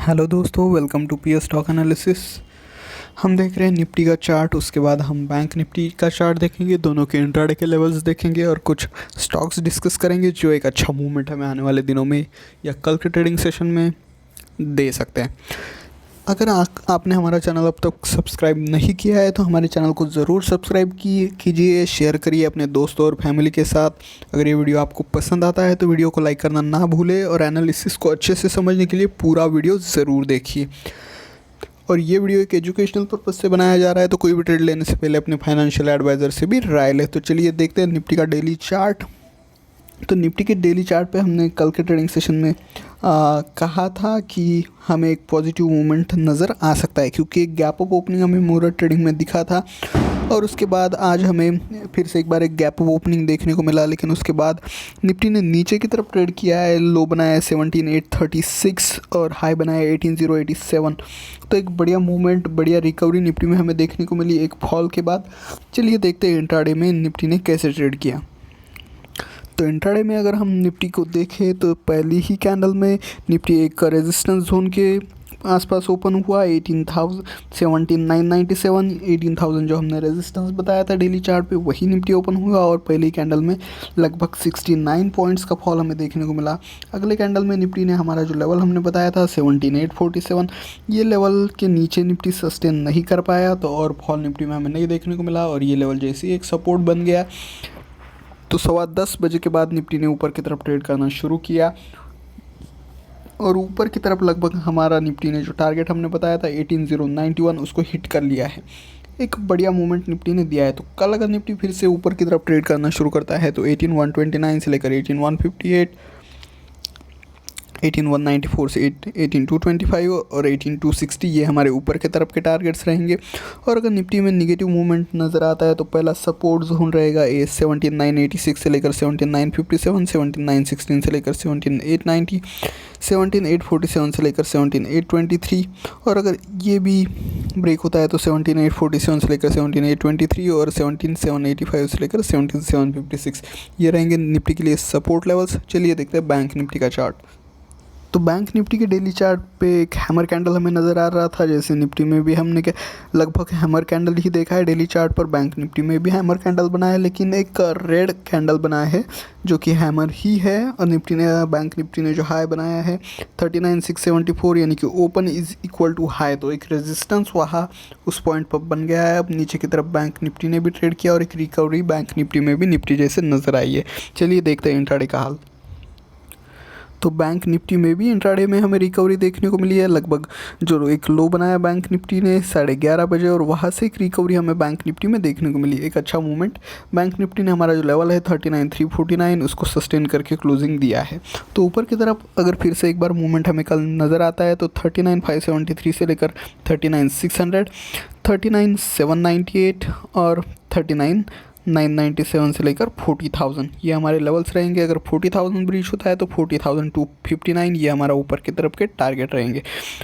Hello दोस्तों, welcome to P stock analysis. हम देख रहे हैं निफ्टी का चार्ट, उसके बाद हम बैंक निफ्टी का चार्ट देखेंगे, दोनों के इंट्राडे के लेवल्स देखेंगे और कुछ स्टॉक्स डिस्कस करेंगे जो एक अच्छा मूवमेंट हमें आने वाले दिनों में या कल के ट्रेडिंग सेशन में दे सकते हैं। अगर आपने हमारा चैनल अब तक सब्सक्राइब नहीं किया है तो हमारे चैनल को ज़रूर सब्सक्राइब कीजिए, शेयर करिए अपने दोस्तों और फैमिली के साथ। अगर ये वीडियो आपको पसंद आता है तो वीडियो को लाइक करना ना भूलें और एनालिसिस को अच्छे से समझने के लिए पूरा वीडियो ज़रूर देखिए। और ये वीडियो एक एजुकेशनल पर्पज़ से बनाया जा रहा है, तो कोई भी ट्रेड लेने से पहले अपने फाइनेंशियल एडवाइज़र से भी राय लें। तो चलिए देखते हैं निफ्टी का डेली चार्ट। तो निफ्टी के डेली चार्ट पे हमने कल के ट्रेडिंग सेशन में कहा था कि हमें एक पॉजिटिव मूवमेंट नज़र आ सकता है, क्योंकि एक गैप अप ओपनिंग हमें मोरर ट्रेडिंग में दिखा था और उसके बाद आज हमें फिर से एक बार एक गैप अप ओपनिंग देखने को मिला। लेकिन उसके बाद निफ्टी ने नीचे की तरफ ट्रेड किया है, लो बनाया है 17,836 और हाई बनाया है 18,087। तो एक बढ़िया मूवमेंट, बढ़िया रिकवरी निफ्टी में हमें देखने को मिली एक फॉल के बाद। चलिए देखते हैं इंट्राडे में निफ्टी ने कैसे ट्रेड किया। तो इंट्राडे में अगर हम निफ्टी को देखें तो पहली ही कैंडल में निफ्टी एक रेजिस्टेंस जोन के आसपास ओपन हुआ 17,997। 18,000 जो हमने रेजिस्टेंस बताया था डेली चार्ट पे वही निफ्टी ओपन हुआ और पहली कैंडल में लगभग 69 पॉइंट्स का फॉल हमें देखने को मिला। अगले कैंडल में निफ्टी ने हमारा जो लेवल हमने बताया था 17,847, ये लेवल के नीचे निफ्टी सस्टेन नहीं कर पाया, तो और फॉल निफ्टी में हमें नहीं देखने को मिला और ये लेवल जैसे ही एक सपोर्ट बन गया तो 10:15 बजे के बाद निफ्टी ने ऊपर की तरफ ट्रेड करना शुरू किया और ऊपर की तरफ लगभग हमारा निफ्टी ने जो टारगेट हमने बताया था 18,091 उसको हिट कर लिया है। एक बढ़िया मूवमेंट निफ्टी ने दिया है। तो कल अगर निफ्टी फिर से ऊपर की तरफ ट्रेड करना शुरू करता है तो 18,129 से लेकर 18,158, 18,194 से 18,225 और 18,260 ये हमारे ऊपर के तरफ के टारगेट्स रहेंगे। और अगर निफ्टी में निगेटिव मूवमेंट नज़र आता है तो पहला सपोर्ट जोन रहेगा 17,986 से लेकर 17,957, 17,916 से लेकर 17,890, 17,847 से लेकर 17,823 और अगर ये भी ब्रेक होता है तो 17,847 से लेकर 17,823 और 17,785 से लेकर 17,756 ये रहेंगे निफ्टी के लिए सपोर्ट लेवल्स। चलिए देखते हैं बैंक निफ्टी का चार्ट। तो बैंक निफ्टी के डेली चार्ट पे एक हैमर कैंडल हमें नज़र आ रहा था, जैसे निफ्टी में भी हमने लगभग हैमर कैंडल ही देखा है डेली चार्ट पर। बैंक निफ्टी में भी हैमर कैंडल बना है, लेकिन एक रेड कैंडल बना है जो कि हैमर ही है। और बैंक निफ्टी ने जो हाई बनाया है 39,674 यानी कि open is equal to high, तो एक रेजिस्टेंस वहाँ उस पॉइंट पर बन गया है। अब नीचे की तरफ बैंक निफ्टी ने भी ट्रेड किया और एक रिकवरी बैंक निफ्टी में भी निफ्टी जैसे नज़र आई है। चलिए देखते हैं इंट्राडे का हाल। तो बैंक निफ्टी में भी इंट्राडे में हमें रिकवरी देखने को मिली है। लगभग जो एक लो बनाया बैंक निफ्टी ने 11:30 बजे और वहाँ से एक रिकवरी हमें बैंक निफ्टी में देखने को मिली। एक अच्छा मूवमेंट बैंक निफ्टी ने हमारा जो लेवल है 39,349 उसको सस्टेन करके क्लोजिंग दिया है। तो ऊपर की तरफ अगर फिर से एक बार मूवमेंट हमें कल नज़र आता है तो 39,573 से लेकर 39,600, 39,798 और 39,997 से लेकर 40,000 ये हमारे लेवल्स रहेंगे। अगर 40,000 ब्रीच होता है तो 40,259 ये हमारा ऊपर की तरफ के टारगेट रहेंगे।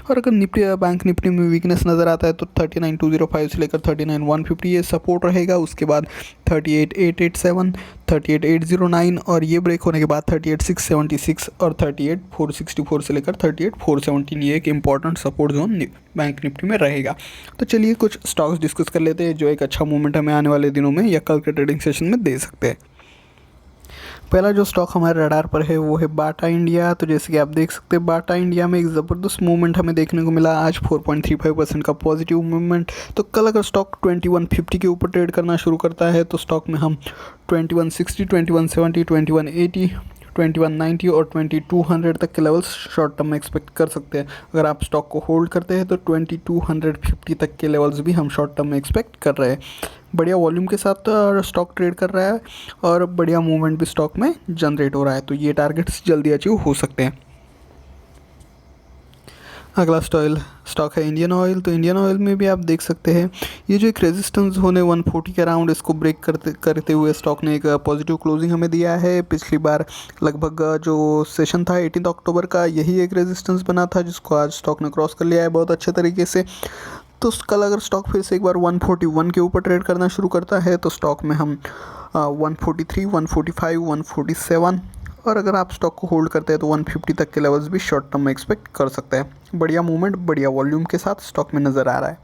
और अगर निफ्टी बैंक निफ्टी में वीकनेस नज़र आता है तो 39,205 से लेकर 39,150 ये सपोर्ट रहेगा। उसके बाद 38,887, 38,809 और ये ब्रेक होने के बाद 38,676 और 38,464 से लेकर 38,417 ये एक important support zone bank Nifty में रहेगा। तो चलिए कुछ स्टॉक्स डिस्कस कर लेते हैं जो एक अच्छा मूवमेंट हमें आने वाले दिनों में या कल के ट्रेडिंग सेशन में दे सकते हैं। पहला जो स्टॉक हमारे रडार पर है वो है बाटा इंडिया। तो जैसे कि आप देख सकते हैं बाटा इंडिया में एक ज़बरदस्त मूवमेंट हमें देखने को मिला आज, 4.35% का पॉजिटिव मूवमेंट। तो कल अगर स्टॉक 2150 के ऊपर ट्रेड करना शुरू करता है तो स्टॉक में हम 2160, 2170, 2180, 2190 और 2200 तक के लेवल्स शॉर्ट टर्म में एक्सपेक्ट कर सकते हैं। अगर आप स्टॉक को होल्ड करते हैं तो 2250 तक के लेवल्स भी हम शॉर्ट टर्म में एक्सपेक्ट कर रहे हैं। बढ़िया वॉल्यूम के साथ स्टॉक ट्रेड कर रहा है और बढ़िया मूवमेंट भी स्टॉक में जनरेट हो रहा है, तो ये टारगेट्स जल्दी अचीव हो सकते हैं। अगला स्टॉक है इंडियन ऑयल। तो इंडियन ऑयल में भी आप देख सकते हैं ये जो एक रेजिस्टेंस होने 140 के अराउंड इसको ब्रेक करते हुए स्टॉक ने एक पॉजिटिव क्लोजिंग हमें दिया है। पिछली बार लगभग जो सेशन था 18 अक्टूबर का यही एक रेजिस्टेंस बना था जिसको आज स्टॉक ने क्रॉस कर लिया है बहुत अच्छे तरीके से। तो कल अगर स्टॉक फिर से एक बार 141 के ऊपर ट्रेड करना शुरू करता है तो स्टॉक में हम 143, 145, 147 और अगर आप स्टॉक को होल्ड करते हैं तो 150 तक के लेवल्स भी शॉर्ट टर्म में एक्सपेक्ट कर सकते हैं। बढ़िया मूवमेंट, बढ़िया वॉल्यूम के साथ स्टॉक में नज़र आ रहा है।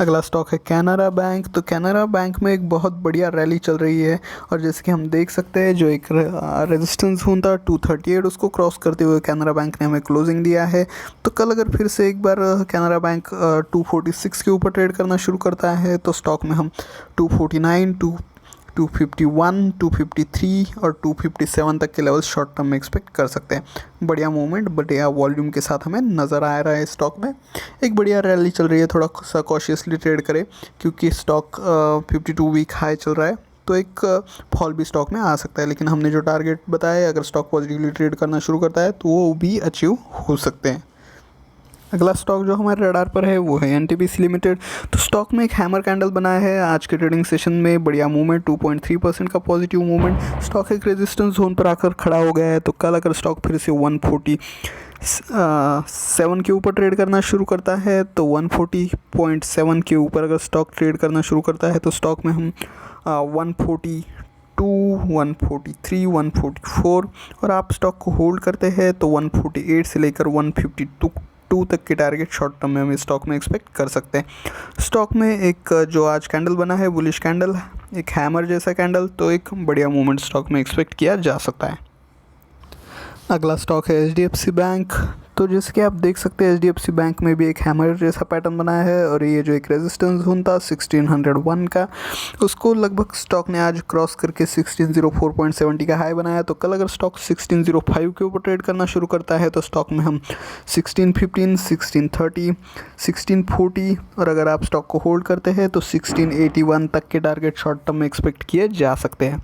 अगला स्टॉक है कैनरा बैंक। तो कैनरा बैंक में एक बहुत बढ़िया रैली चल रही है और जैसे कि हम देख सकते हैं जो एक रेजिस्टेंस जोन था 238, उसको क्रॉस करते हुए कैनरा बैंक ने हमें क्लोजिंग दिया है। तो कल अगर फिर से एक बार कैनरा बैंक 246 के ऊपर ट्रेड करना शुरू करता है तो स्टॉक में हम 249, 251, 253 और 257 तक के लेवल शॉर्ट टर्म में एक्सपेक्ट कर सकते हैं। बढ़िया मूवमेंट, बढ़िया वॉल्यूम के साथ हमें नज़र आ रहा है। स्टॉक में एक बढ़िया रैली चल रही है, थोड़ा सा कॉशियसली ट्रेड करें क्योंकि स्टॉक 52 वीक हाई चल रहा है, तो एक फॉल भी स्टॉक में आ सकता है। लेकिन हमने जो टारगेट बताया, अगर स्टॉक पॉजिटिवली ट्रेड करना शुरू करता है तो वो भी अचीव हो सकते हैं। अगला स्टॉक जो हमारे रडार पर है वो है एनटीपीसी लिमिटेड। तो स्टॉक में एक हैमर कैंडल बनाया है आज के ट्रेडिंग सेशन में। बढ़िया मूवमेंट, 2.3% का पॉजिटिव मूवमेंट। स्टॉक एक रेजिस्टेंस जोन पर आकर खड़ा हो गया है। तो कल अगर स्टॉक फिर से 147 के ऊपर ट्रेड करना शुरू करता है तो 140.7 के ऊपर अगर स्टॉक ट्रेड करना शुरू करता है तो स्टॉक में हम 142, 143, 144 और आप स्टॉक को होल्ड करते हैं तो 148 से लेकर 152 तक के टारगेट शॉर्ट टर्म में हम इस स्टॉक में एक्सपेक्ट कर सकते हैं। स्टॉक में एक जो आज कैंडल बना है बुलिश कैंडल, एक हैमर जैसा कैंडल, तो एक बढ़िया मूवमेंट स्टॉक में एक्सपेक्ट किया जा सकता है। अगला स्टॉक है एचडीएफसी बैंक। तो जैसे कि आप देख सकते हैं एचडीएफसी बैंक में भी एक हैमर जैसा पैटर्न बनाया है और ये जो एक रेजिस्टेंस जोन था 1601 का, उसको लगभग स्टॉक ने आज क्रॉस करके 1604.70 का हाई बनाया। तो कल अगर स्टॉक 1605 के ऊपर ट्रेड करना शुरू करता है तो स्टॉक में हम 1615, 1630, 1640 और अगर आप स्टॉक को होल्ड करते हैं तो 1681 तक के टारगेट शॉर्ट टर्म में एक्सपेक्ट किए जा सकते हैं।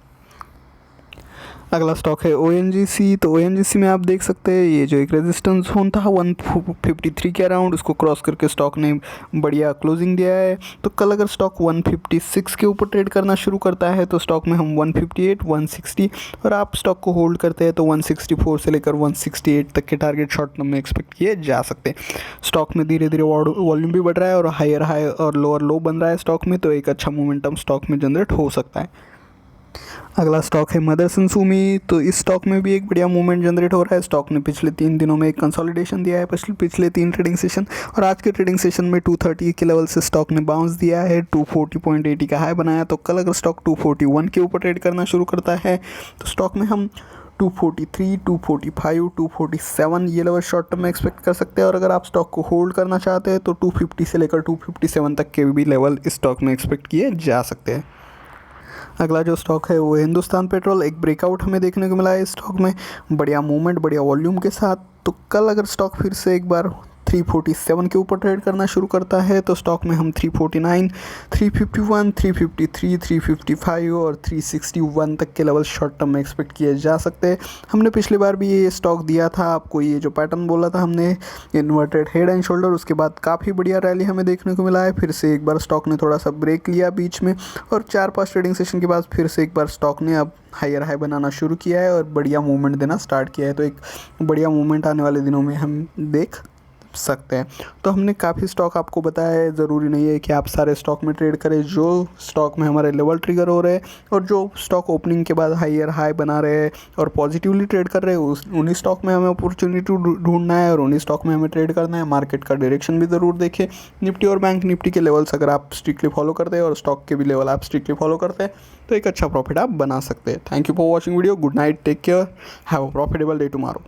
अगला स्टॉक है ओएनजीसी। तो ओएनजीसी में आप देख सकते हैं ये जो एक रेजिस्टेंस जोन था 153 के अराउंड, उसको क्रॉस करके स्टॉक ने बढ़िया क्लोजिंग दिया है। तो कल अगर स्टॉक 156 के ऊपर ट्रेड करना शुरू करता है तो स्टॉक में हम 158, 160 और आप स्टॉक को होल्ड करते हैं तो 164 से लेकर 168 तक के टारगेट शॉर्ट टर्म में एक्सपेक्ट किए जा सकते हैं। स्टॉक में धीरे धीरे वॉल्यूम भी बढ़ रहा है और हायर हाई और लोअर लो बन रहा है स्टॉक में, तो एक अच्छा मोमेंटम स्टॉक में जनरेट हो सकता है। अगला स्टॉक है मदरसन सुमी। तो इस स्टॉक में भी एक बढ़िया मूवमेंट जनरेट हो रहा है। स्टॉक ने पिछले 3 दिनों में एक कंसोलिडेशन दिया है, पिछले 3 ट्रेडिंग सेशन, और आज के ट्रेडिंग सेशन में 230 के लेवल से स्टॉक ने बाउंस दिया है, 240.80 का हाई बनाया। तो कल अगर स्टॉक 241 के ऊपर ट्रेड करना शुरू करता है तो स्टॉक में हम 243, 245, 247 ये लेवल शॉर्ट टर्म में एक्सपेक्ट कर सकते हैं। और अगर आप स्टॉक को होल्ड करना चाहते हैं तो 250 से लेकर 257 तक के भी लेवल इस स्टॉक में एक्सपेक्ट किए जा सकते हैं। अगला जो स्टॉक है वो हिंदुस्तान पेट्रोल। एक ब्रेकआउट हमें देखने को मिला है इस स्टॉक में, बढ़िया मूवमेंट, बढ़िया वॉल्यूम के साथ। तो कल अगर स्टॉक फिर से एक बार 347 के ऊपर ट्रेड करना शुरू करता है तो स्टॉक में हम 349, 351, 353, 355 और 361 तक के लेवल शॉर्ट टर्म में एक्सपेक्ट किए जा सकते हैं। हमने पिछली बार भी ये स्टॉक दिया था आपको, ये जो पैटर्न बोला था हमने इन्वर्टेड हेड एंड शोल्डर, उसके बाद काफ़ी बढ़िया रैली हमें देखने को मिला है। फिर से एक बार स्टॉक ने थोड़ा सा ब्रेक लिया बीच में और 4-5 ट्रेडिंग सेशन के बाद फिर से एक बार स्टॉक ने अब हायर हाई बनाना शुरू किया है और बढ़िया मूवमेंट देना स्टार्ट किया है। तो एक बढ़िया मूवमेंट आने वाले दिनों में हम देख सकते हैं। तो हमने काफ़ी स्टॉक आपको बताया है, ज़रूरी नहीं है कि आप सारे स्टॉक में ट्रेड करें। जो स्टॉक में हमारे लेवल ट्रिगर हो रहे हैं और जो स्टॉक ओपनिंग के बाद हायर हाई बना रहे हैं और पॉजिटिवली ट्रेड कर रहे हैं, उन्हीं स्टॉक में हमें अपॉर्चुनिटी ढूंढना है और उन्हीं स्टॉक में हमें ट्रेड करना है। मार्केट का डायरेक्शन भी ज़रूर देखें। निफ्टी और बैंक निफ्टी के लेवल्स अगर आप स्ट्रिक्टली फॉलो करते हैं और स्टॉक के भी लेवल आप स्ट्रिक्टली फॉलो करते हैं तो एक अच्छा प्रॉफिट आप बना सकते हैं। Thank you for watching video. Good night, take care, have a profitable day tomorrow.